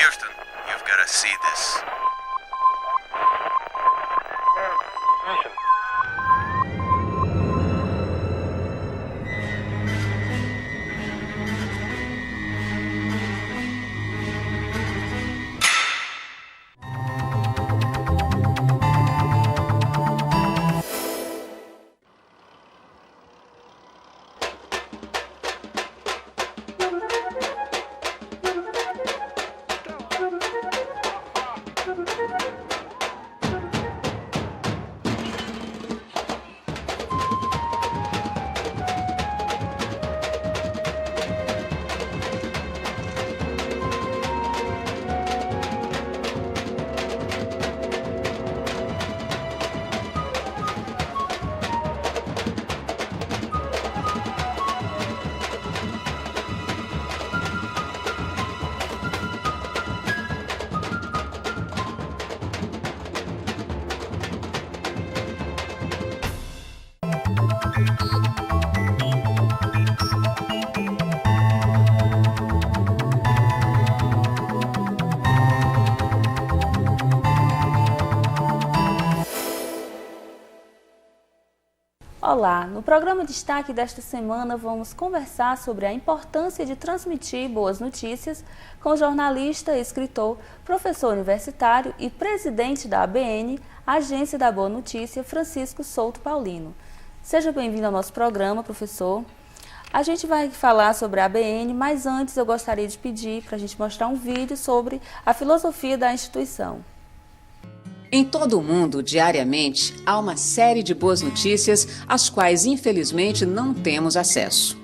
Houston, you've got to see this. Olá, no programa Destaque desta semana vamos conversar sobre a importância de transmitir boas notícias com o jornalista, escritor, professor universitário e presidente da ABN, Agência da Boa Notícia, Francisco Souto Paulino. Seja bem-vindo ao nosso programa, professor. A gente vai falar sobre a ABN, mas antes eu gostaria de pedir para a gente mostrar um vídeo sobre a filosofia da instituição. Em todo o mundo, diariamente, há uma série de boas notícias às quais, infelizmente, não temos acesso.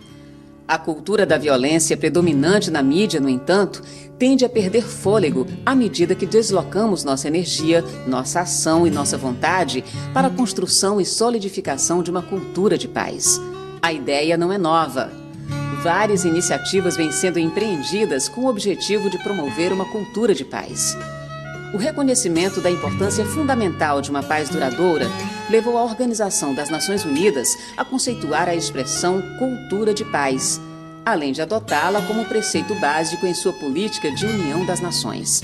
A cultura da violência predominante na mídia, no entanto, tende a perder fôlego à medida que deslocamos nossa energia, nossa ação e nossa vontade para a construção e solidificação de uma cultura de paz. A ideia não é nova. Várias iniciativas vêm sendo empreendidas com o objetivo de promover uma cultura de paz. O reconhecimento da importância fundamental de uma paz duradoura levou a Organização das Nações Unidas a conceituar a expressão cultura de paz, além de adotá-la como preceito básico em sua política de união das nações.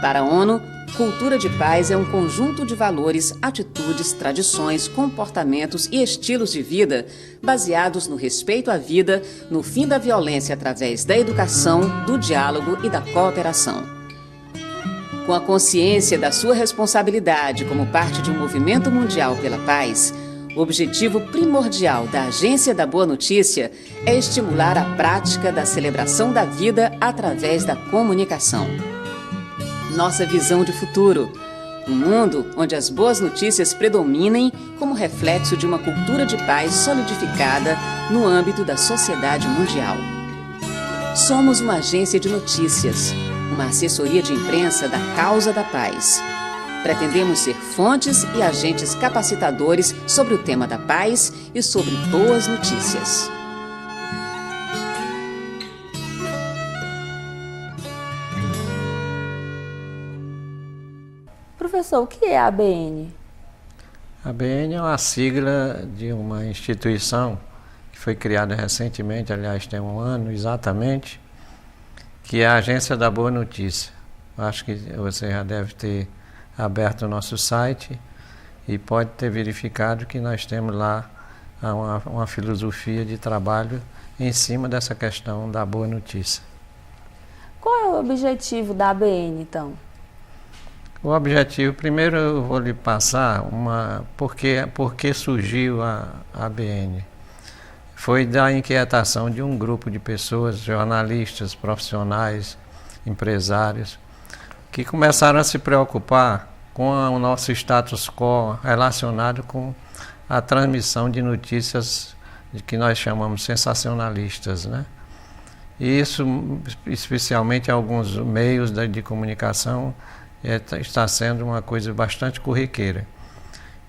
Para a ONU, cultura de paz é um conjunto de valores, atitudes, tradições, comportamentos e estilos de vida baseados no respeito à vida, no fim da violência através da educação, do diálogo e da cooperação. Com a consciência da sua responsabilidade como parte de um movimento mundial pela paz, o objetivo primordial da Agência da Boa Notícia é estimular a prática da celebração da vida através da comunicação. Nossa visão de futuro: um mundo onde as boas notícias predominem como reflexo de uma cultura de paz solidificada no âmbito da sociedade mundial. Somos uma agência de notícias, uma assessoria de imprensa da causa da paz. Pretendemos ser fontes e agentes capacitadores sobre o tema da paz e sobre boas notícias. Professor, o que é a ABN? A ABN é uma sigla de uma instituição que foi criada recentemente, aliás, tem um ano exatamente, que é a Agência da Boa Notícia. Acho que você já deve ter aberto o nosso site e pode ter verificado que nós temos lá uma filosofia de trabalho em cima dessa questão da boa notícia. Qual é o objetivo da ABN, então? O objetivo, primeiro eu vou lhe passar por que surgiu a ABN. Foi da inquietação de um grupo de pessoas, jornalistas, profissionais, empresários, que começaram a se preocupar com o nosso status quo relacionado com a transmissão de notícias que nós chamamos sensacionalistas, né? E isso, especialmente em alguns meios de comunicação, está sendo uma coisa bastante corriqueira.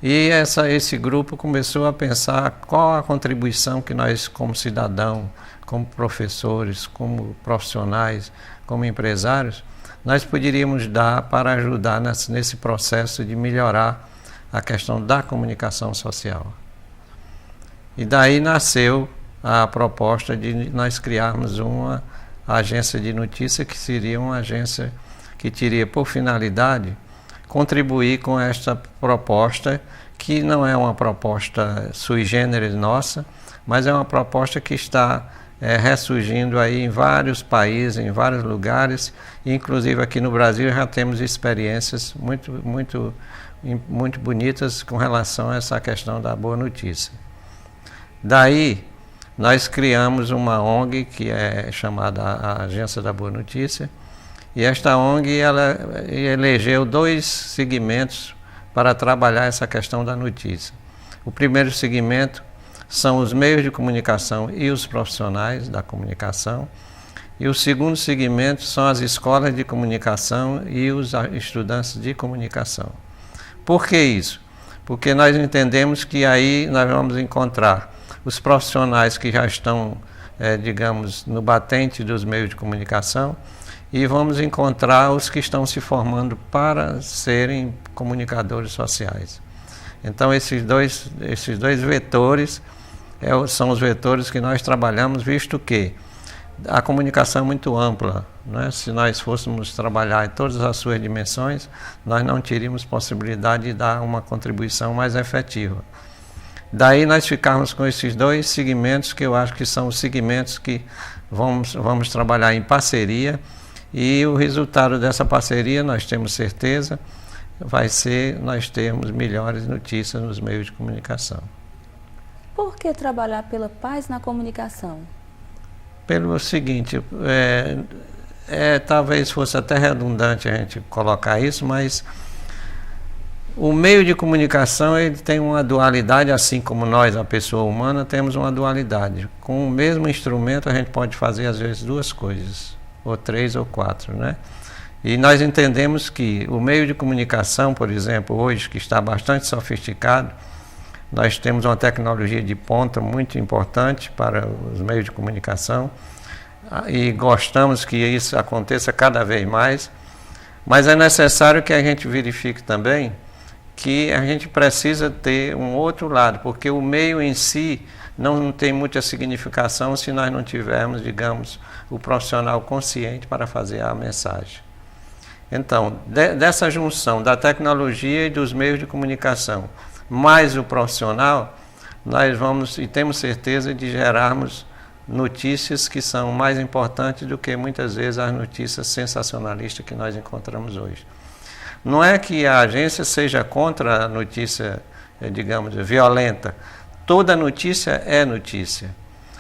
E esse grupo começou a pensar qual a contribuição que nós, como cidadão, como professores, como profissionais, como empresários, nós poderíamos dar para ajudar nesse processo de melhorar a questão da comunicação social. E daí nasceu a proposta de nós criarmos uma a agência de notícia, que seria uma agência que teria por finalidade contribuir com esta proposta, que não é uma proposta sui generis nossa, mas é uma proposta que está ressurgindo aí em vários países, em vários lugares, inclusive aqui no Brasil já temos experiências muito bonitas com relação a essa questão da boa notícia. Daí, nós criamos uma ONG que é chamada a Agência da Boa Notícia, e esta ONG ela elegeu 2 segmentos para trabalhar essa questão da notícia. O primeiro segmento são os meios de comunicação e os profissionais da comunicação, e o segundo segmento são as escolas de comunicação e os estudantes de comunicação. Por que isso? Porque nós entendemos que aí nós vamos encontrar os profissionais que já estão, digamos, no batente dos meios de comunicação, e vamos encontrar os que estão se formando para serem comunicadores sociais. Então esses dois vetores são os vetores que nós trabalhamos, visto que a comunicação é muito ampla, né? Se nós fôssemos trabalhar em todas as suas dimensões, nós não teríamos possibilidade de dar uma contribuição mais efetiva. Daí nós ficamos com esses 2 segmentos, que eu acho que são os segmentos que vamos trabalhar em parceria, e o resultado dessa parceria, nós temos certeza, vai ser nós termos melhores notícias nos meios de comunicação. Por que trabalhar pela paz na comunicação? Pelo seguinte, talvez fosse até redundante a gente colocar isso, mas o meio de comunicação ele tem uma dualidade, assim como nós, a pessoa humana, temos uma dualidade. Com o mesmo instrumento a gente pode fazer às vezes 2 coisas, ou 3 ou 4, né? E nós entendemos que o meio de comunicação, por exemplo, hoje, que está bastante sofisticado, nós temos uma tecnologia de ponta muito importante para os meios de comunicação, e gostamos que isso aconteça cada vez mais, mas é necessário que a gente verifique também que a gente precisa ter um outro lado, porque o meio em si não tem muita significação se nós não tivermos, digamos, o profissional consciente para fazer a mensagem. Então, dessa junção da tecnologia e dos meios de comunicação, mais o profissional, nós vamos e temos certeza de gerarmos notícias que são mais importantes do que muitas vezes as notícias sensacionalistas que nós encontramos hoje. Não é que a agência seja contra a notícia, digamos, violenta. Toda notícia é notícia.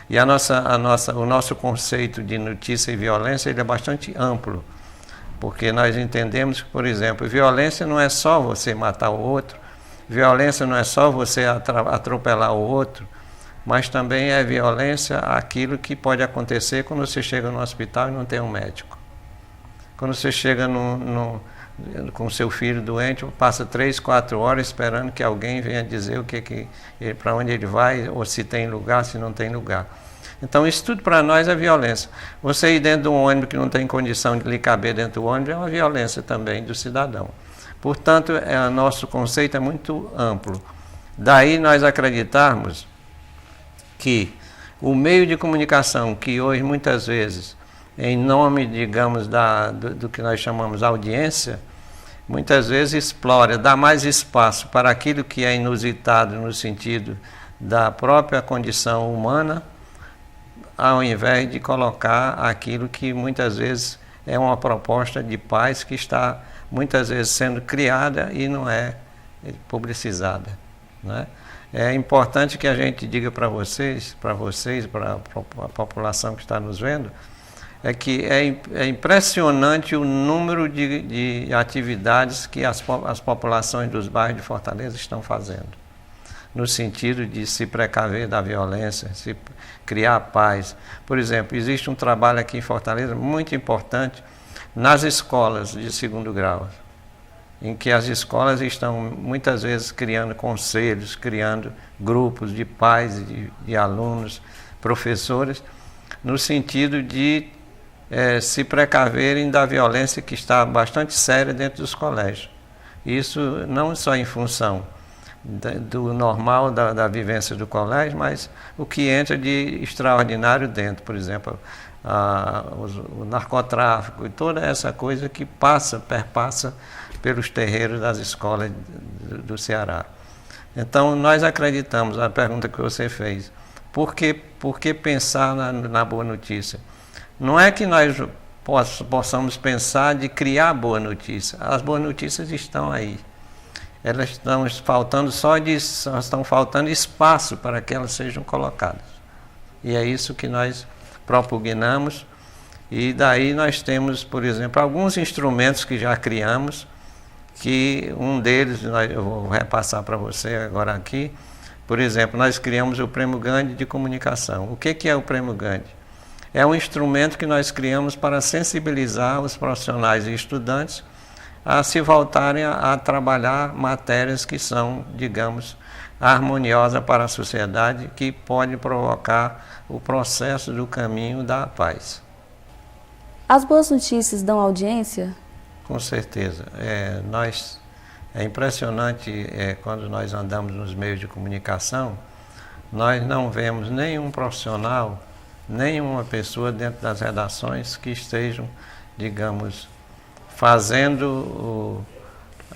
E o nosso conceito de notícia e violência ele é bastante amplo, porque nós entendemos que, por exemplo, violência não é só você matar o outro, violência não é só você atropelar o outro, mas também é violência aquilo que pode acontecer quando você chega no hospital e não tem um médico. Quando você chega com seu filho doente, passa 3, 4 horas esperando que alguém venha dizer para onde ele vai, ou se tem lugar, se não tem lugar. Então isso tudo para nós é violência. Você ir dentro de um ônibus que não tem condição de lhe caber dentro do ônibus é uma violência também do cidadão. Portanto, nosso conceito é muito amplo. Daí nós acreditarmos que o meio de comunicação, que hoje muitas vezes, em nome, digamos, do que nós chamamos audiência, muitas vezes explora, dá mais espaço para aquilo que é inusitado no sentido da própria condição humana, ao invés de colocar aquilo que muitas vezes é uma proposta de paz que está muitas vezes sendo criada e não é publicizada, né? É importante que a gente diga para vocês, para a população que está nos vendo, é que é impressionante o número de atividades que as populações dos bairros de Fortaleza estão fazendo, no sentido de se precaver da violência, se criar paz. Por exemplo, existe um trabalho aqui em Fortaleza muito importante nas escolas de 2º grau, em que as escolas estão muitas vezes criando conselhos, criando grupos de pais, de alunos, professores, no sentido de se precaverem da violência que está bastante séria dentro dos colégios. Isso não só em função do normal da vivência do colégio, mas o que entra de extraordinário dentro, por exemplo, o narcotráfico e toda essa coisa que perpassa pelos terreiros das escolas do Ceará. Então, nós acreditamos, a pergunta que você fez, por que pensar na boa notícia? Não é que nós possamos pensar de criar boa notícia, as boas notícias estão aí. Elas estão faltando espaço para que elas sejam colocadas. E é isso que nós propugnamos. E daí nós temos, por exemplo, alguns instrumentos que já criamos, que um deles eu vou repassar para você agora aqui. Por exemplo, nós criamos o Prêmio Gandhi de Comunicação. O que é o Prêmio Gandhi? É um instrumento que nós criamos para sensibilizar os profissionais e estudantes a se voltarem a trabalhar matérias que são, digamos, harmoniosas para a sociedade, que pode provocar o processo do caminho da paz. As boas notícias dão audiência? Com certeza. É impressionante quando nós andamos nos meios de comunicação, nós não vemos nenhum profissional, nenhuma pessoa dentro das redações que estejam, digamos, fazendo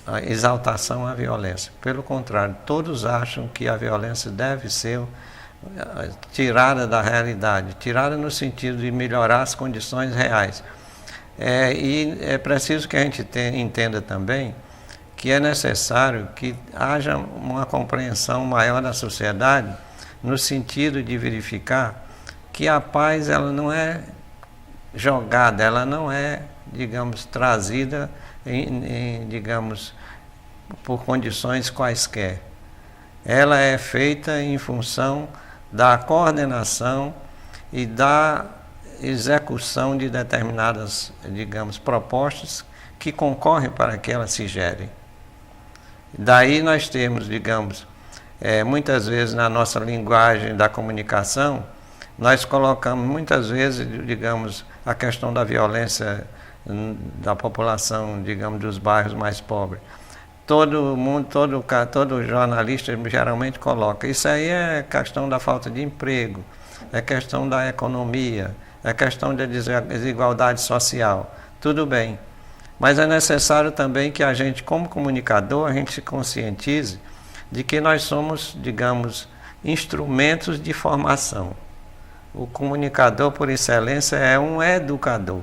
a exaltação à violência. Pelo contrário, todos acham que a violência deve ser tirada da realidade, tirada no sentido de melhorar as condições reais. E é preciso que a gente entenda também que é necessário que haja uma compreensão maior da sociedade, no sentido de verificar que a paz ela não é jogada, ela não é, digamos, trazida digamos, por condições quaisquer. Ela é feita em função da coordenação e da execução de determinadas, digamos, propostas que concorrem para que elas se gerem. Daí nós temos, digamos, muitas vezes na nossa linguagem da comunicação, nós colocamos muitas vezes, digamos, a questão da violência da população, digamos, dos bairros mais pobres. Todo mundo, todo jornalista geralmente coloca. Isso aí é questão da falta de emprego, é questão da economia, é questão da desigualdade social. Tudo bem. Mas é necessário também que a gente, como comunicador, a gente se conscientize de que nós somos, digamos, instrumentos de formação. O comunicador, por excelência, é um educador.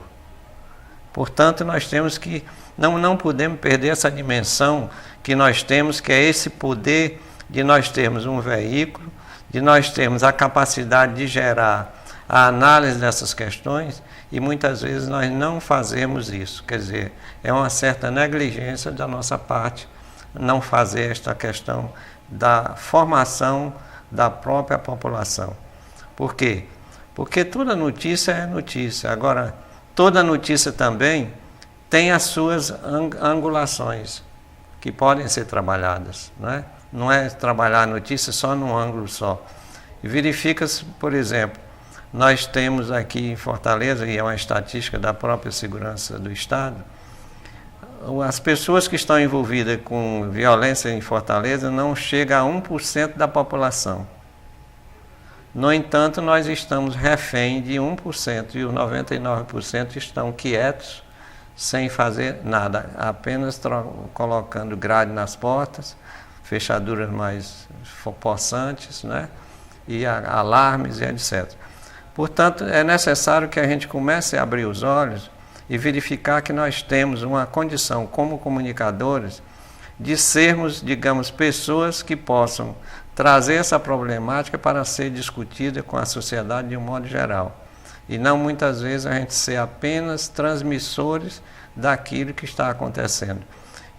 Portanto, nós temos que, não podemos perder essa dimensão que nós temos, que é esse poder de nós termos um veículo, de nós termos a capacidade de gerar a análise dessas questões, e muitas vezes nós não fazemos isso. Quer dizer, é uma certa negligência da nossa parte não fazer esta questão da formação da própria população. Por quê? Porque toda notícia é notícia. Agora, toda notícia também tem as suas angulações que podem ser trabalhadas, não é? Não é trabalhar a notícia só num ângulo só. E verifica-se, por exemplo, nós temos aqui em Fortaleza, e é uma estatística da própria segurança do Estado, as pessoas que estão envolvidas com violência em Fortaleza não chegam a 1% da população. No entanto, nós estamos refém de 1% e os 99% estão quietos, sem fazer nada, apenas colocando grade nas portas, fechaduras mais possantes, né? E alarmes e etc. Portanto, é necessário que a gente comece a abrir os olhos e verificar que nós temos uma condição como comunicadores de sermos, digamos, pessoas que possam trazer essa problemática para ser discutida com a sociedade de um modo geral. E não muitas vezes a gente ser apenas transmissores daquilo que está acontecendo.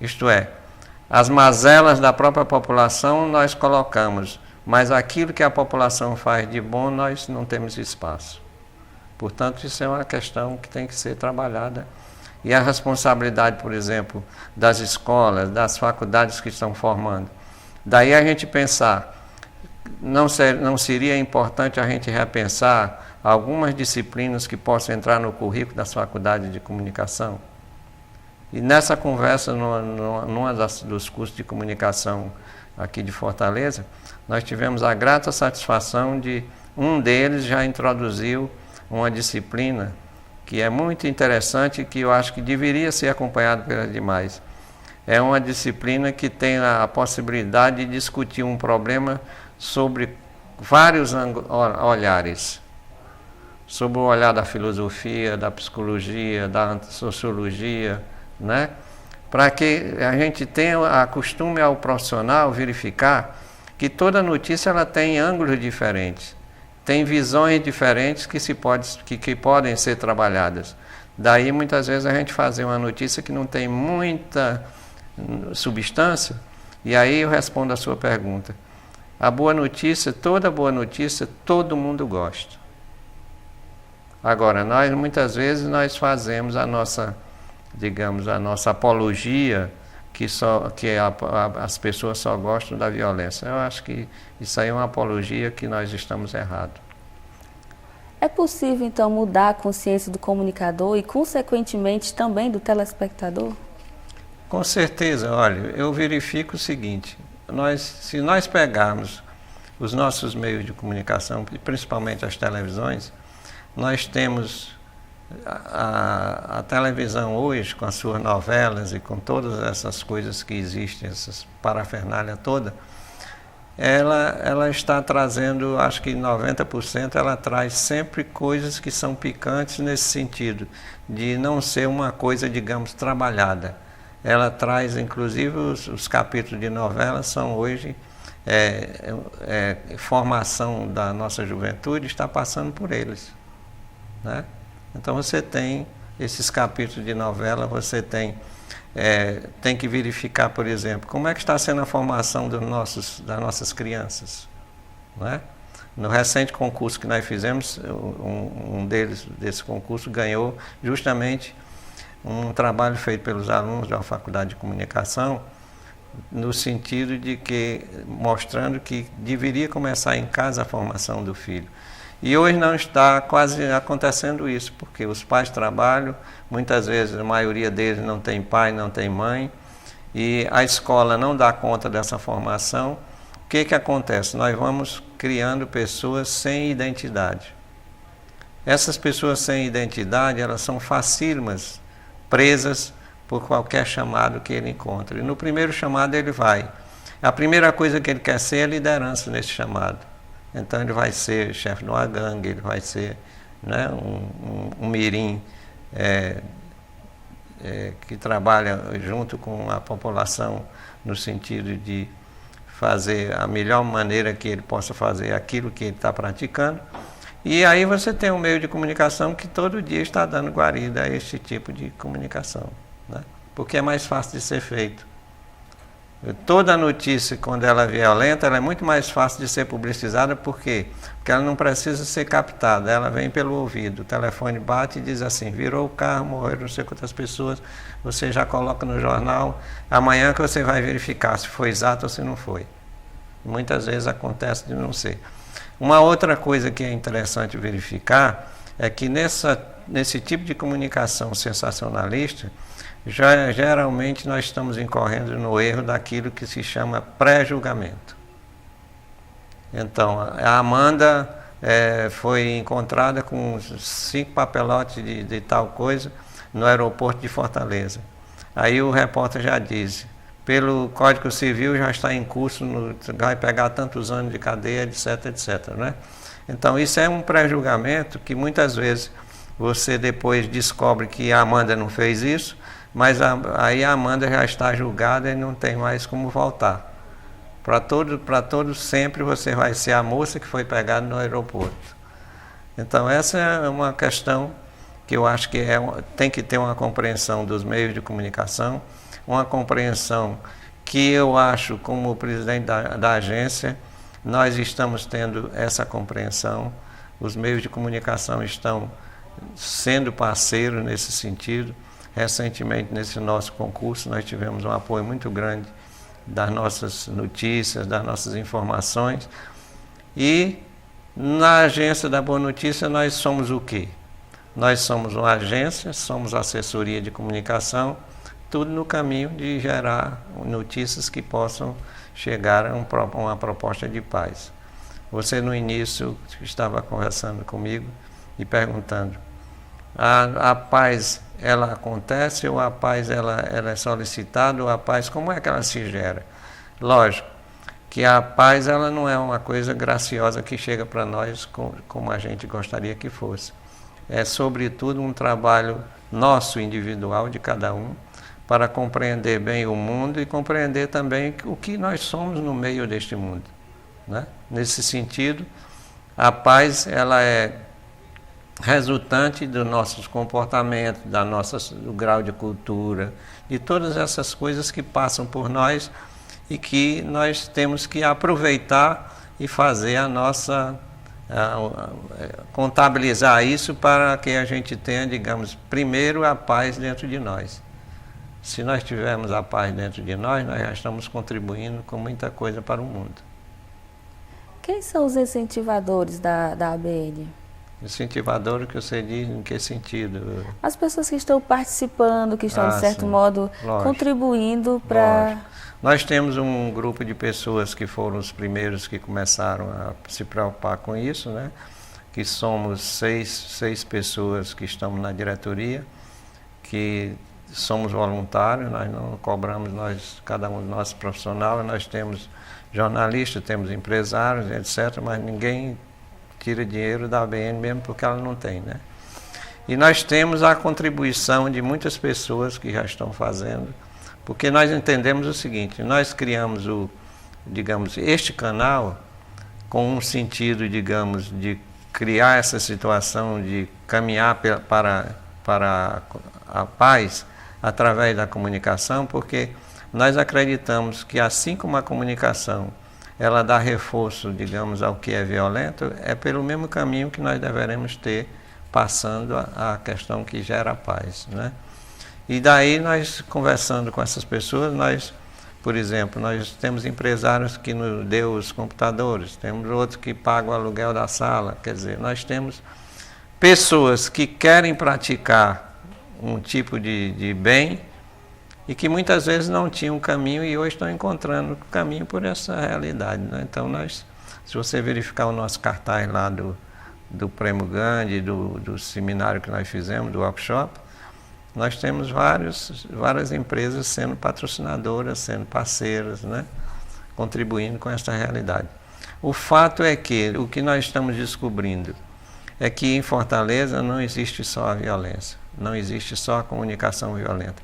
Isto é, as mazelas da própria população nós colocamos, mas aquilo que a população faz de bom nós não temos espaço. Portanto, isso é uma questão que tem que ser trabalhada. E a responsabilidade, por exemplo, das escolas, das faculdades que estão formando. Daí a gente pensar, não seria importante a gente repensar algumas disciplinas que possam entrar no currículo das faculdades de comunicação? E nessa conversa, numa dos cursos de comunicação aqui de Fortaleza, nós tivemos a grata satisfação de um deles já introduziu uma disciplina que é muito interessante e que eu acho que deveria ser acompanhada pelas demais. É uma disciplina que tem a possibilidade de discutir um problema sobre vários olhares. Sobre o olhar da filosofia, da psicologia, da sociologia, né? Para que a gente tenha, acostume ao profissional verificar que toda notícia ela tem ângulos diferentes, tem visões diferentes que podem ser trabalhadas. Daí muitas vezes a gente fazer uma notícia que não tem muita substância, e aí eu respondo a sua pergunta. A boa notícia, toda boa notícia, todo mundo gosta. Agora, muitas vezes nós fazemos a nossa, digamos, a nossa apologia, que as pessoas só gostam da violência. Eu acho que isso aí é uma apologia que nós estamos errados. É possível, então, mudar a consciência do comunicador e, consequentemente, também do telespectador? Com certeza. Olha, eu verifico o seguinte, se nós pegarmos os nossos meios de comunicação, principalmente as televisões, nós temos a televisão hoje, com as suas novelas e com todas essas coisas que existem, essas parafernália toda, ela está trazendo, acho que 90%, ela traz sempre coisas que são picantes nesse sentido, de não ser uma coisa, digamos, trabalhada. Ela traz, inclusive, os capítulos de novela são hoje, formação da nossa juventude está passando por eles, né? Então você tem esses capítulos de novela, você tem que verificar, por exemplo, como é que está sendo a formação das nossas crianças, né? No recente concurso que nós fizemos, desse concurso ganhou justamente um trabalho feito pelos alunos da Faculdade de Comunicação, no sentido de que, mostrando que deveria começar em casa a formação do filho. E hoje não está quase acontecendo isso, porque os pais trabalham, muitas vezes a maioria deles não tem pai, não tem mãe, e a escola não dá conta dessa formação. O que acontece? Nós vamos criando pessoas sem identidade. Essas pessoas sem identidade, elas são facílimas, presas por qualquer chamado que ele encontre. E no primeiro chamado ele vai. A primeira coisa que ele quer ser é liderança nesse chamado. Então ele vai ser chefe de uma gangue, ele vai ser, né, um mirim que trabalha junto com a população no sentido de fazer a melhor maneira que ele possa fazer aquilo que ele está praticando. E aí você tem um meio de comunicação que todo dia está dando guarida a este tipo de comunicação, né? Porque é mais fácil de ser feito. Toda notícia, quando ela é violenta, ela é muito mais fácil de ser publicizada. Por quê? Porque ela não precisa ser captada, ela vem pelo ouvido. O telefone bate e diz assim, virou o carro, morreram não sei quantas pessoas, você já coloca no jornal, amanhã que você vai verificar se foi exato ou se não foi. Muitas vezes acontece de não ser. Uma outra coisa que é interessante verificar é que nesse tipo de comunicação sensacionalista, geralmente nós estamos incorrendo no erro daquilo que se chama pré-julgamento. Então, a Amanda foi encontrada com 5 papelotes de tal coisa no aeroporto de Fortaleza. Aí o repórter já diz, pelo Código Civil já está em curso, vai pegar tantos anos de cadeia, etc, etc, né? Então isso é um pré-julgamento que muitas vezes você depois descobre que a Amanda não fez isso, mas aí a Amanda já está julgada e não tem mais como voltar. Para todos sempre você vai ser a moça que foi pegada no aeroporto. Então essa é uma questão que eu acho que tem que ter uma compreensão dos meios de comunicação, uma compreensão que eu acho, como presidente da agência, nós estamos tendo essa compreensão, os meios de comunicação estão sendo parceiros nesse sentido. Recentemente, nesse nosso concurso, nós tivemos um apoio muito grande das nossas notícias, das nossas informações. E na agência da Boa Notícia, nós somos o quê? Nós somos uma agência, somos assessoria de comunicação, tudo no caminho de gerar notícias que possam chegar a uma proposta de paz. Você no início estava conversando comigo e perguntando, a paz ela acontece ou a paz ela é solicitada ou a paz como é que ela se gera? Lógico que a paz ela não é uma coisa graciosa que chega para nós como a gente gostaria que fosse. É sobretudo um trabalho nosso individual de cada um para compreender bem o mundo e compreender também o que nós somos no meio deste mundo, né? Nesse sentido, a paz ela é resultante dos nossos comportamentos, do grau de cultura, de todas essas coisas que passam por nós e que nós temos que aproveitar e fazer contabilizar isso para que a gente tenha, digamos, primeiro a paz dentro de nós. Se nós tivermos a paz dentro de nós já estamos contribuindo com muita coisa para o mundo. Quem são os incentivadores da ABN? Incentivador que você diz em que sentido? As pessoas que estão participando, que estão, de certo modo, contribuindo para... Nós temos um grupo de pessoas que foram os primeiros que começaram a se preocupar com isso, né? Que somos seis pessoas que estamos na diretoria, que somos voluntários, nós não cobramos, cada um de nós profissional, nós temos jornalistas, temos empresários, etc., mas ninguém tira dinheiro da ABN mesmo porque ela não tem, né? E nós temos a contribuição de muitas pessoas que já estão fazendo, porque nós entendemos o seguinte, nós criamos este canal com um sentido, digamos, de criar essa situação de caminhar para a paz através da comunicação, porque nós acreditamos que assim como a comunicação ela dá reforço, digamos, ao que é violento, é pelo mesmo caminho que nós deveremos ter passando a questão que gera a paz, né? E daí nós, conversando com essas pessoas, por exemplo, nós temos empresários que nos dão os computadores, temos outros que pagam o aluguel da sala, quer dizer, nós temos pessoas que querem praticar um tipo de bem e que muitas vezes não tinham caminho e hoje estão encontrando caminho por essa realidade, né? Então se você verificar o nosso cartaz lá do Prêmio Gandhi, do seminário que nós fizemos, do workshop, nós temos várias empresas sendo patrocinadoras, sendo parceiras, né? Contribuindo com essa realidade. O fato é que o que nós estamos descobrindo é que em Fortaleza não existe só a violência, não existe só a comunicação violenta.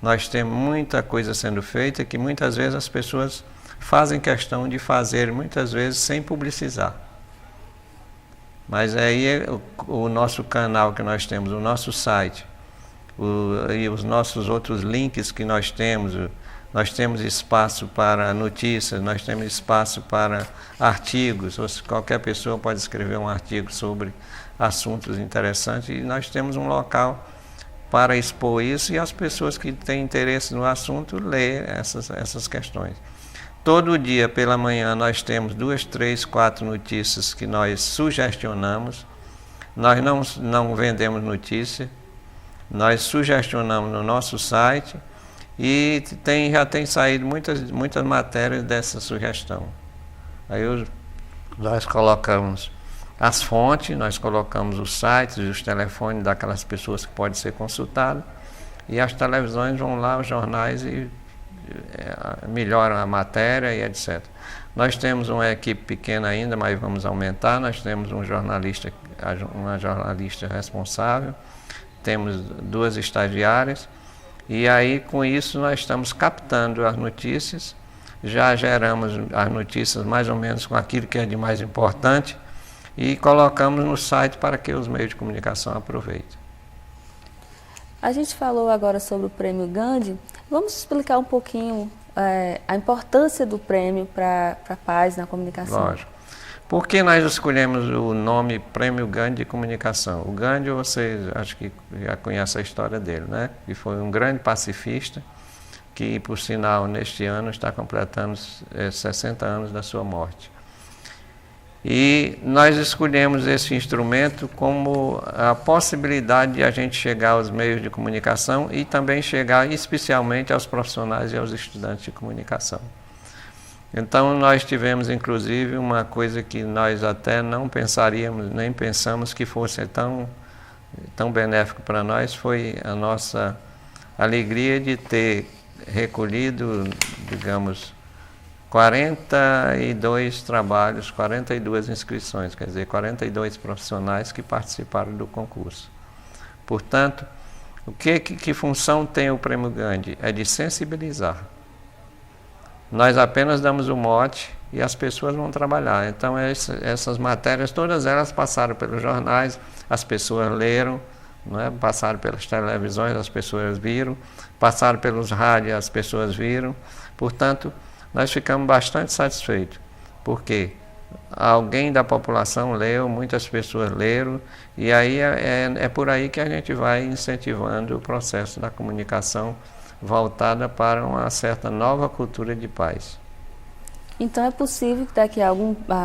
Nós temos muita coisa sendo feita que muitas vezes as pessoas fazem questão de fazer, muitas vezes sem publicizar. Mas aí o nosso canal que nós temos, o nosso site, e os nossos outros links que nós temos espaço para notícias, nós temos espaço para artigos, ou qualquer pessoa pode escrever um artigo sobre assuntos interessantes, e nós temos um local para expor isso e as pessoas que têm interesse no assunto ler essas questões. Todo dia pela manhã nós temos 2, 3, 4 notícias que nós sugestionamos, nós não vendemos notícia, nós sugestionamos no nosso site e já tem saído muitas matérias dessa sugestão. Aí nós colocamos as fontes, nós colocamos os sites e os telefones daquelas pessoas que podem ser consultadas e as televisões vão lá, os jornais e melhoram a matéria e etc. Nós temos uma equipe pequena ainda, mas vamos aumentar, nós temos uma jornalista responsável, temos 2 estagiárias, e aí com isso nós estamos captando as notícias, já geramos as notícias mais ou menos com aquilo que é de mais importante e colocamos no site para que os meios de comunicação aproveitem. A gente falou agora sobre o Prêmio Gandhi, vamos explicar um pouquinho a importância do prêmio para a paz na comunicação. Lógico. Por que nós escolhemos o nome Prêmio Gandhi de Comunicação? O Gandhi, vocês acho que já conhecem a história dele, né? Que foi um grande pacifista, que por sinal neste ano está completando 60 anos da sua morte. E nós escolhemos esse instrumento como a possibilidade de a gente chegar aos meios de comunicação e também chegar especialmente aos profissionais e aos estudantes de comunicação. Então nós tivemos inclusive uma coisa que nós até não pensaríamos, nem pensamos que fosse tão benéfico para nós, foi a nossa alegria de ter recolhido, digamos, 42 trabalhos, 42 inscrições, quer dizer, 42 profissionais que participaram do concurso. Portanto, que função tem o Prêmio Gandhi? É de sensibilizar. Nós apenas damos o mote e as pessoas vão trabalhar. Então, essas matérias, todas elas passaram pelos jornais, as pessoas leram, não é? Passaram pelas televisões, as pessoas viram, passaram pelos rádios, as pessoas viram. Portanto, nós ficamos bastante satisfeitos, porque alguém da população leu, muitas pessoas leram, e aí é por aí que a gente vai incentivando o processo da comunicação voltada para uma certa nova cultura de paz. Então é possível que daqui a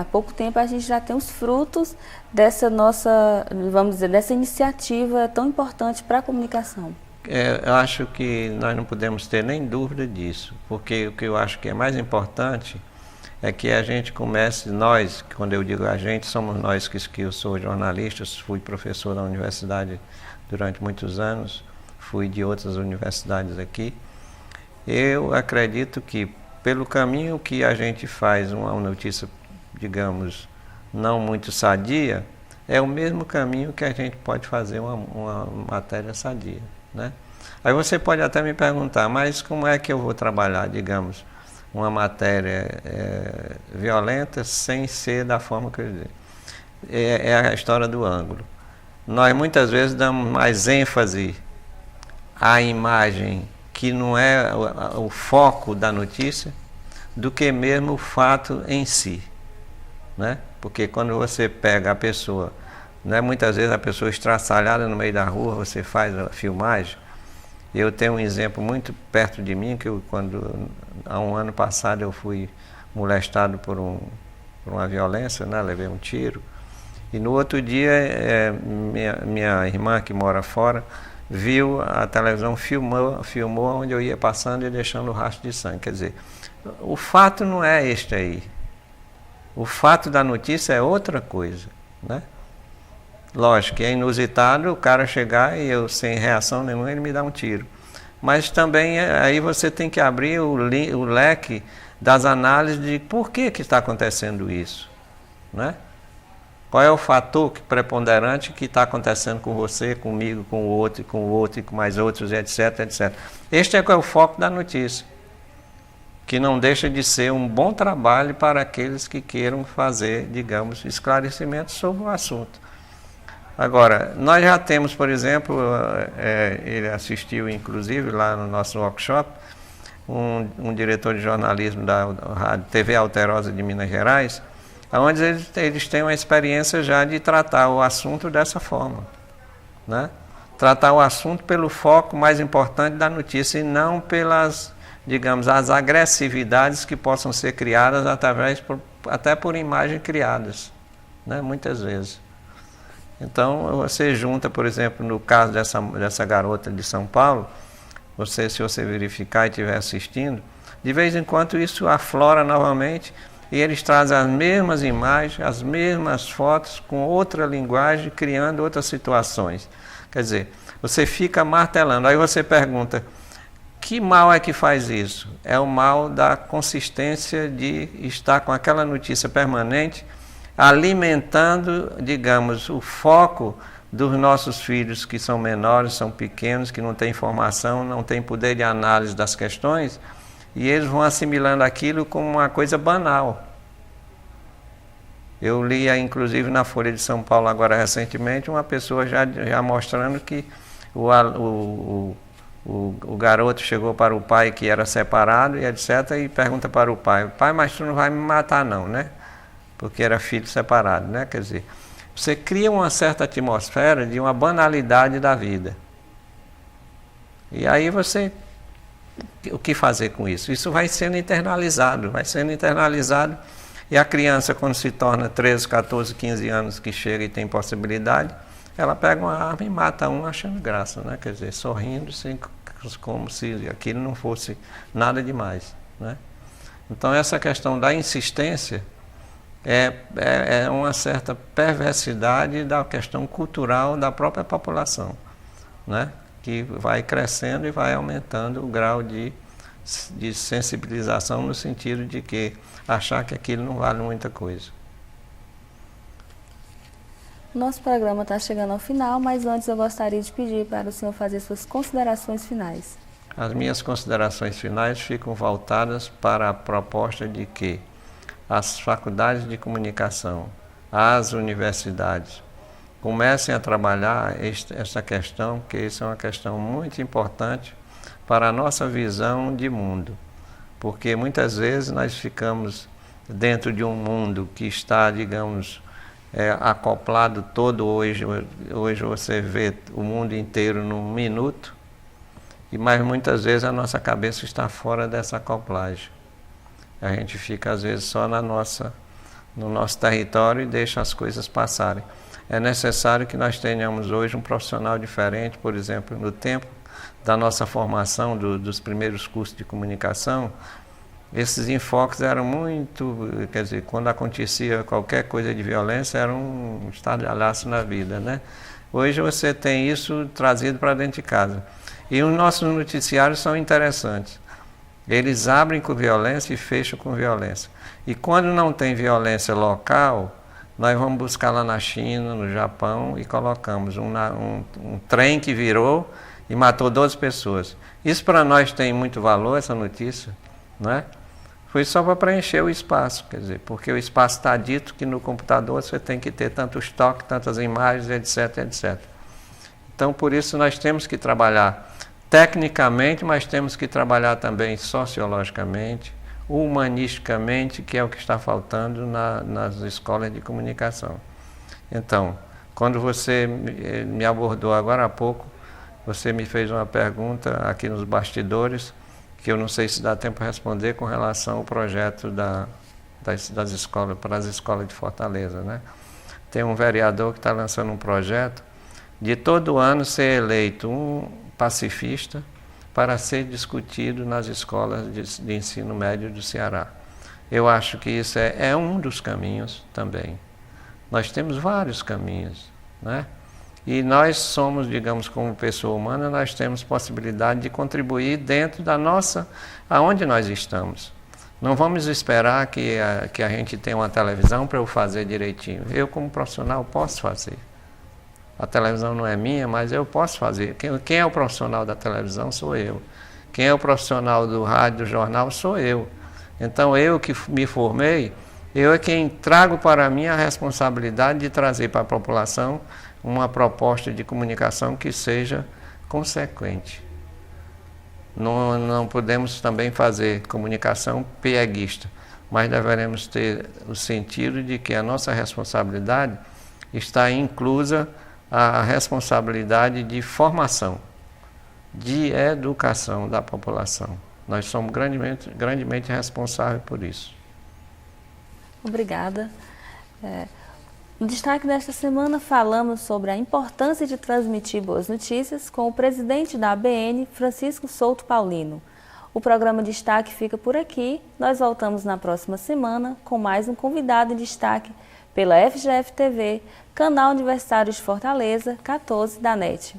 pouco tempo a gente já tenha os frutos dessa nossa, vamos dizer, dessa iniciativa tão importante para a comunicação. Eu acho que nós não podemos ter nem dúvida disso, porque o que eu acho que é mais importante é que a gente comece, nós, quando eu digo a gente, somos nós que eu sou jornalista, fui professor da universidade durante muitos anos, fui de outras universidades aqui. Eu acredito que pelo caminho que a gente faz uma notícia, digamos, não muito sadia, é o mesmo caminho que a gente pode fazer uma matéria sadia, né? Aí você pode até me perguntar, mas como é que eu vou trabalhar, digamos, uma matéria violenta sem ser da forma que eu digo? É a história do ângulo. Nós muitas vezes damos mais ênfase à imagem que não é o foco da notícia do que mesmo o fato em si, né? Porque quando você pega a pessoa, né, muitas vezes a pessoa estraçalhada no meio da rua, você faz a filmagem. Eu tenho um exemplo muito perto de mim, que há um ano passado eu fui molestado por uma violência, né, levei um tiro, e no outro dia minha irmã, que mora fora, viu a televisão, filmou onde eu ia passando e deixando o rastro de sangue. Quer dizer, o fato não é este aí. O fato da notícia é outra coisa, né? Lógico que é inusitado o cara chegar e eu, sem reação nenhuma, ele me dá um tiro. Mas também aí você tem que abrir o leque das análises de por que está acontecendo isso, né? Qual é o fator preponderante que está acontecendo com você, comigo, com o outro, e com mais outros, etc, etc. Este é o foco da notícia, que não deixa de ser um bom trabalho para aqueles que queiram fazer, digamos, esclarecimentos sobre o assunto. Agora, nós já temos, por exemplo, ele assistiu inclusive lá no nosso workshop, um diretor de jornalismo da TV Alterosa de Minas Gerais, onde eles têm uma experiência já de tratar o assunto dessa forma, né? Tratar o assunto pelo foco mais importante da notícia e não pelas, digamos, as agressividades que possam ser criadas até por imagens criadas, né? Muitas vezes. Então, você junta, por exemplo, no caso dessa garota de São Paulo, se você verificar e estiver assistindo, de vez em quando isso aflora novamente e eles trazem as mesmas imagens, as mesmas fotos, com outra linguagem, criando outras situações. Quer dizer, você fica martelando. Aí você pergunta, que mal é que faz isso? É o mal da consistência de estar com aquela notícia permanente, alimentando, digamos, o foco dos nossos filhos que são menores, são pequenos, que não têm informação, não têm poder de análise das questões, e eles vão assimilando aquilo como uma coisa banal. Eu li, inclusive, na Folha de São Paulo, agora recentemente, uma pessoa já mostrando que o garoto chegou para o pai que era separado e etc. e pergunta para o pai, mas tu não vai me matar não, né? Porque era filho separado, né? Quer dizer, você cria uma certa atmosfera de uma banalidade da vida. E aí o que fazer com isso? Isso vai sendo internalizado, e a criança, quando se torna 13, 14, 15 anos, que chega e tem possibilidade, ela pega uma arma e mata um achando graça, né? Quer dizer, sorrindo, como se aquilo não fosse nada demais, né? Então essa questão da insistência é uma certa perversidade da questão cultural da própria população, né? Que vai crescendo e vai aumentando o grau de sensibilização no sentido de que achar que aquilo não vale muita coisa. Nosso programa está chegando ao final, mas antes eu gostaria de pedir para o senhor fazer suas considerações finais. As minhas considerações finais ficam voltadas para a proposta de que as faculdades de comunicação, as universidades, comecem a trabalhar essa questão, porque isso é uma questão muito importante para a nossa visão de mundo. Porque muitas vezes nós ficamos dentro de um mundo que está, digamos, acoplado todo hoje. Hoje você vê o mundo inteiro num minuto, mas muitas vezes a nossa cabeça está fora dessa acoplagem. A gente fica às vezes só no nosso território e deixa as coisas passarem. É necessário que nós tenhamos hoje um profissional diferente, por exemplo, no tempo da nossa formação, dos primeiros cursos de comunicação, esses enfoques eram muito, quer dizer, quando acontecia qualquer coisa de violência, era um estardalhaço na vida, né? Hoje você tem isso trazido para dentro de casa. E os nossos noticiários são interessantes. Eles abrem com violência e fecham com violência. E quando não tem violência local, nós vamos buscar lá na China, no Japão, e colocamos um trem que virou e matou 12 pessoas. Isso para nós tem muito valor, essa notícia, não é? Foi só para preencher o espaço, quer dizer, porque o espaço está dito que no computador você tem que ter tanto estoque, tantas imagens, etc, etc. Então, por isso nós temos que trabalhar tecnicamente, mas temos que trabalhar também sociologicamente, humanisticamente, que é o que está faltando nas escolas de comunicação. Então, quando você me abordou agora há pouco, você me fez uma pergunta aqui nos bastidores, que eu não sei se dá tempo para responder, com relação ao projeto das escolas, para as escolas de Fortaleza, né? Tem um vereador que está lançando um projeto de todo ano ser eleito um pacifista para ser discutido nas escolas de ensino médio do Ceará. Eu acho que isso é um dos caminhos também. Nós temos vários caminhos, né? E nós somos, digamos, como pessoa humana, nós temos possibilidade de contribuir dentro da nossa, aonde nós estamos. Não vamos esperar que a gente tenha uma televisão para eu fazer direitinho. Eu, como profissional, posso fazer. A televisão não é minha, mas eu posso fazer. Quem é o profissional da televisão sou eu. Quem é o profissional do rádio, do jornal, sou eu. Então, eu que me formei, eu é quem trago para mim a responsabilidade de trazer para a população uma proposta de comunicação que seja consequente. Não podemos também fazer comunicação pieguista, mas deveremos ter o sentido de que a nossa responsabilidade está inclusa a responsabilidade de formação, de educação da população. Nós somos grandemente responsáveis por isso. Obrigada. No destaque desta semana, falamos sobre a importância de transmitir boas notícias com o presidente da ABN, Francisco Souto Paulino. O programa Destaque fica por aqui. Nós voltamos na próxima semana com mais um convidado em destaque pela FGF TV, Canal Universitário de Fortaleza, 14 da NET.